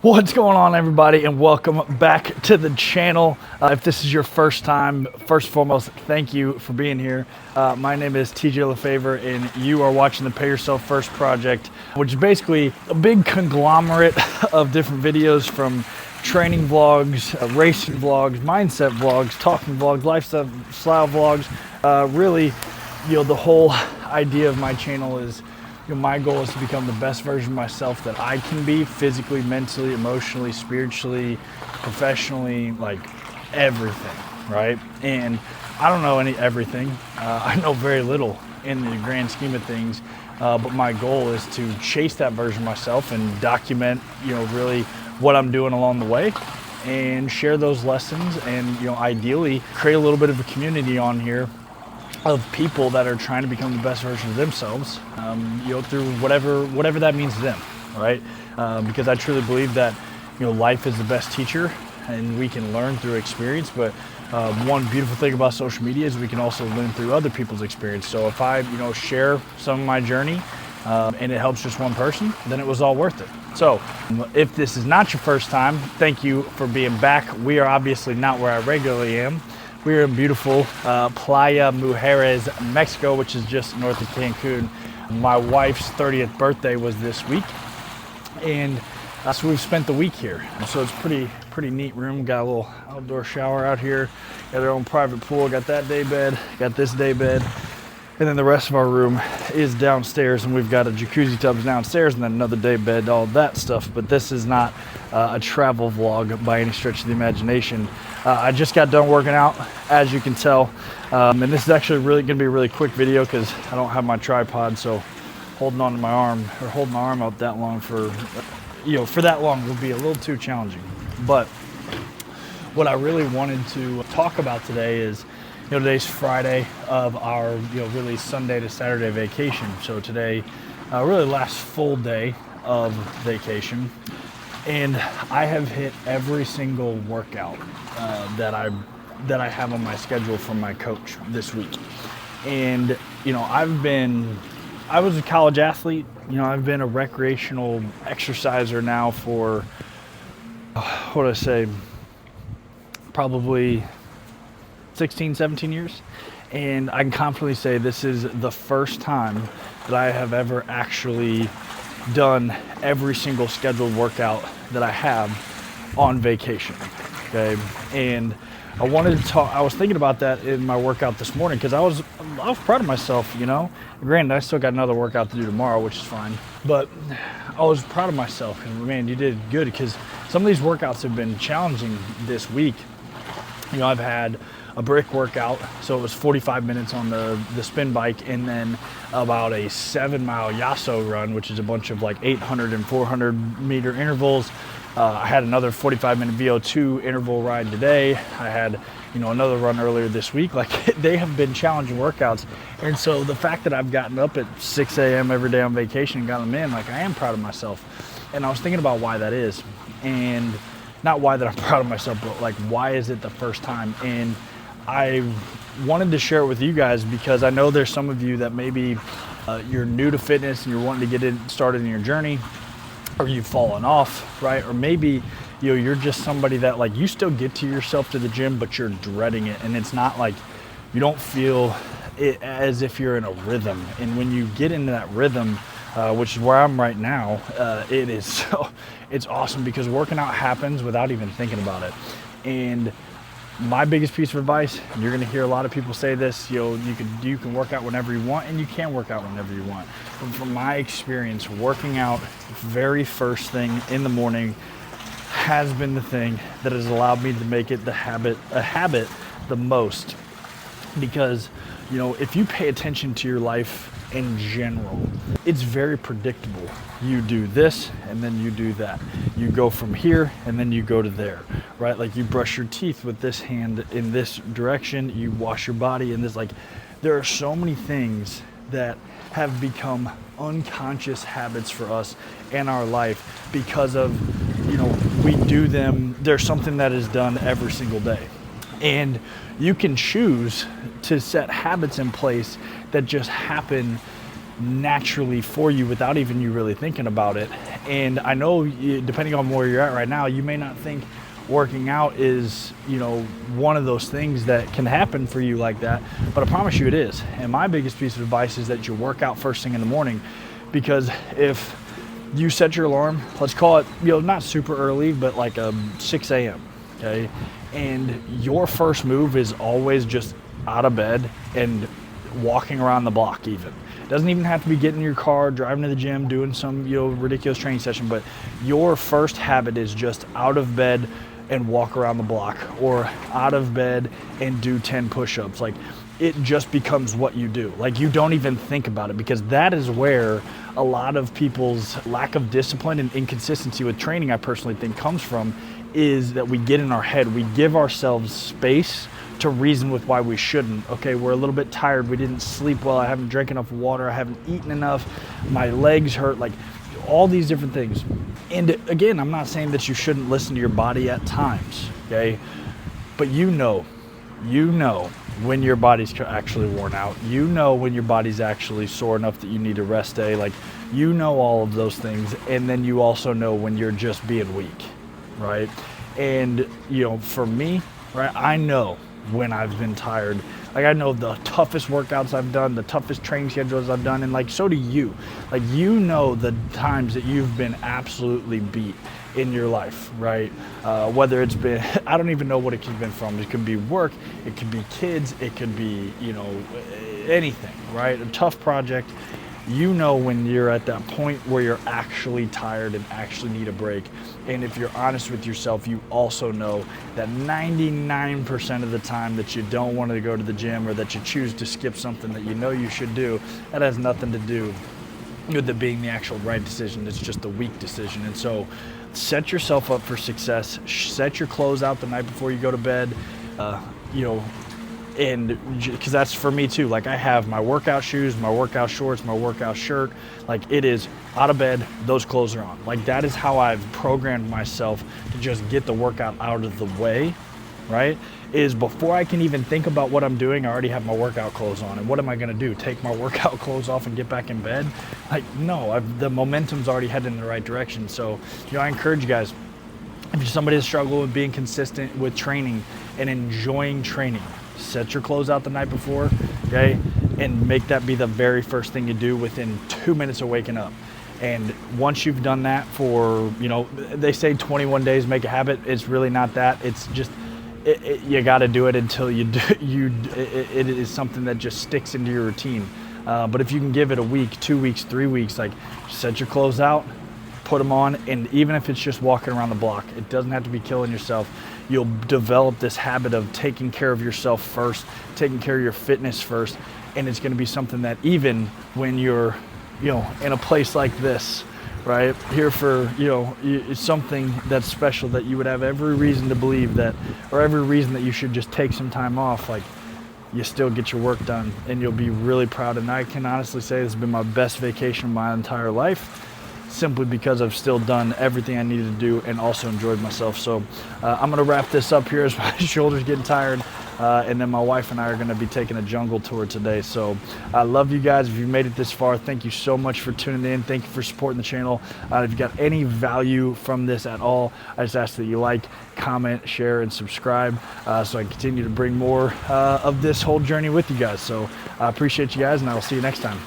What's going on, everybody, and welcome back to the channel. If this is your first time, first and foremost, thank you for being here. My name is TJ Lefevre, and you are watching the Pay Yourself First project, which is basically a big conglomerate of different videos from training vlogs, racing vlogs, mindset vlogs, talking vlogs, lifestyle vlogs. Really, the whole idea of my channel is my goal is to become the best version of myself that I can be, physically, mentally, emotionally, spiritually, professionally, like everything, right? And I don't know everything. I know very little in the grand scheme of things, but my goal is to chase that version of myself and document, really what I'm doing along the way and share those lessons and, ideally create a little bit of a community on here of people that are trying to become the best version of themselves, through whatever that means to them, right? Because I truly believe that, life is the best teacher and we can learn through experience, but one beautiful thing about social media is we can also learn through other people's experience. So if I, share some of my journey and it helps just one person, then it was all worth it. So if this is not your first time, thank you for being back. We are obviously not where I regularly am. We're in beautiful Playa Mujeres, Mexico, which is just north of Cancun. My wife's 30th birthday was this week, and so we've spent the week here. So it's pretty neat room. Got a little outdoor shower out here. Got our own private pool. Got that day bed. Got this day bed. And then the rest of our room is downstairs, and we've got a jacuzzi tub downstairs and then another day bed, all that stuff. But this is not a travel vlog by any stretch of the imagination. I just got done working out, as you can tell. And this is actually really going to be a really quick video because I don't have my tripod, so holding on to my arm or holding my arm out that long for that long will be a little too challenging. But what I really wanted to talk about today is, today's Friday of our, really Sunday to Saturday vacation. So today, really last full day of vacation. And I have hit every single workout that I have on my schedule from my coach this week. And, I was a college athlete. I've been a recreational exerciser now for, probably 16, 17 years. And I can confidently say this is the first time that I have ever actually done every single scheduled workout that I have on vacation. Okay. And I wanted to talk, I was thinking about that in my workout this morning because I was proud of myself, Granted, I still got another workout to do tomorrow, which is fine. But I was proud of myself and man, you did good because some of these workouts have been challenging this week. I've had a brick workout, so it was 45 minutes on the spin bike and then about a 7-mile Yasso run, which is a bunch of like 800 and 400 meter intervals. I had another 45-minute VO2 interval ride today. I had, another run earlier this week. Like they have been challenging workouts. And so the fact that I've gotten up at 6 a.m. every day on vacation and got them in, like I am proud of myself. And I was thinking about why that is. And not why that I'm proud of myself, but like why is it the first time? And I wanted to share it with you guys because I know there's some of you that maybe you're new to fitness and you're wanting to get started in your journey, or you've fallen off, right? Or maybe you're just somebody that like you still get to yourself to the gym, but you're dreading it, and it's not like you don't feel it as if you're in a rhythm. And when you get into that rhythm, which is where I'm right now, it's awesome because working out happens without even thinking about it. And my biggest piece of advice, and you're going to hear a lot of people say this, you can work out whenever you want, and you can work out whenever you want. But from my experience, working out very first thing in the morning has been the thing that has allowed me to make it a habit the most. Because, if you pay attention to your life in general, it's very predictable. You do this and then you do that. You go from here and then you go to there, right? Like you brush your teeth with this hand in this direction, you wash your body in this, like there are so many things that have become unconscious habits for us in our life because of, we do them. There's something that is done every single day. And you can choose to set habits in place that just happen naturally for you without even you really thinking about it. And I know depending on where you're at right now, you may not think working out is, one of those things that can happen for you like that, but I promise you it is. And my biggest piece of advice is that you work out first thing in the morning, because if you set your alarm, let's call it, not super early, but like 6 a.m., okay? And your first move is always just out of bed and walking around the block even. Doesn't even have to be getting in your car, driving to the gym, doing some, ridiculous training session, but your first habit is just out of bed and walk around the block, or out of bed and do 10 push-ups. Like, it just becomes what you do. Like, you don't even think about it, because that is where a lot of people's lack of discipline and inconsistency with training, I personally think, comes from, is that we get in our head. We give ourselves space to reason with why we shouldn't. Okay, we're a little bit tired. We didn't sleep well. I haven't drank enough water. I haven't eaten enough. My legs hurt. Like, all these different things. And again, I'm not saying that you shouldn't listen to your body at times, okay? But you know when your body's actually worn out. You know when your body's actually sore enough that you need a rest day. Like, all of those things. And then you also know when you're just being weak, right? And, for me, right, I know when I've been tired. Like, I know the toughest workouts I've done, the toughest training schedules I've done, and so do you. Like, the times that you've been absolutely beat in your life, right? Whether it's been, I don't even know what it could have been from. It could be work, it could be kids, it could be, anything, right? A tough project. When you're at that point where you're actually tired and actually need a break. And if you're honest with yourself, you also know that 99% of the time that you don't want to go to the gym, or that you choose to skip something that you should do, that has nothing to do with it being the actual right decision. It's just a weak decision. And so set yourself up for success. Set your clothes out the night before you go to bed, and because that's for me too. Like, I have my workout shoes, my workout shorts, my workout shirt. Like, it is out of bed, those clothes are on. Like, that is how I've programmed myself to just get the workout out of the way, right? Is before I can even think about what I'm doing, I already have my workout clothes on. And what am I gonna do? Take my workout clothes off and get back in bed? Like, no, the momentum's already headed in the right direction. So, I encourage you guys, if you're somebody that struggles with being consistent with training and enjoying training, set your clothes out the night before, okay? And make that be the very first thing you do within 2 minutes of waking up. And once you've done that for, they say 21 days make a habit. It's really not that. It's just, you got to do it until you do. It is something that just sticks into your routine. But if you can give it a week, 2 weeks, 3 weeks, like, set your clothes out, put them on, and even if it's just walking around the block, it doesn't have to be killing yourself. You'll develop this habit of taking care of yourself first, taking care of your fitness first, and it's going to be something that even when you're, in a place like this, right, here for, it's something that's special, that you would have every reason to believe that, or every reason that you should just take some time off. Like, you still get your work done, and you'll be really proud. And I can honestly say this has been my best vacation of my entire life, simply because I've still done everything I needed to do and also enjoyed myself. So I'm going to wrap this up here as my shoulder's getting tired. And then my wife and I are going to be taking a jungle tour today. So I love you guys. If you made it this far, thank you so much for tuning in. Thank you for supporting the channel. If you got any value from this at all, I just ask that you like, comment, share, and subscribe, so I can continue to bring more of this whole journey with you guys. So I appreciate you guys, and I will see you next time.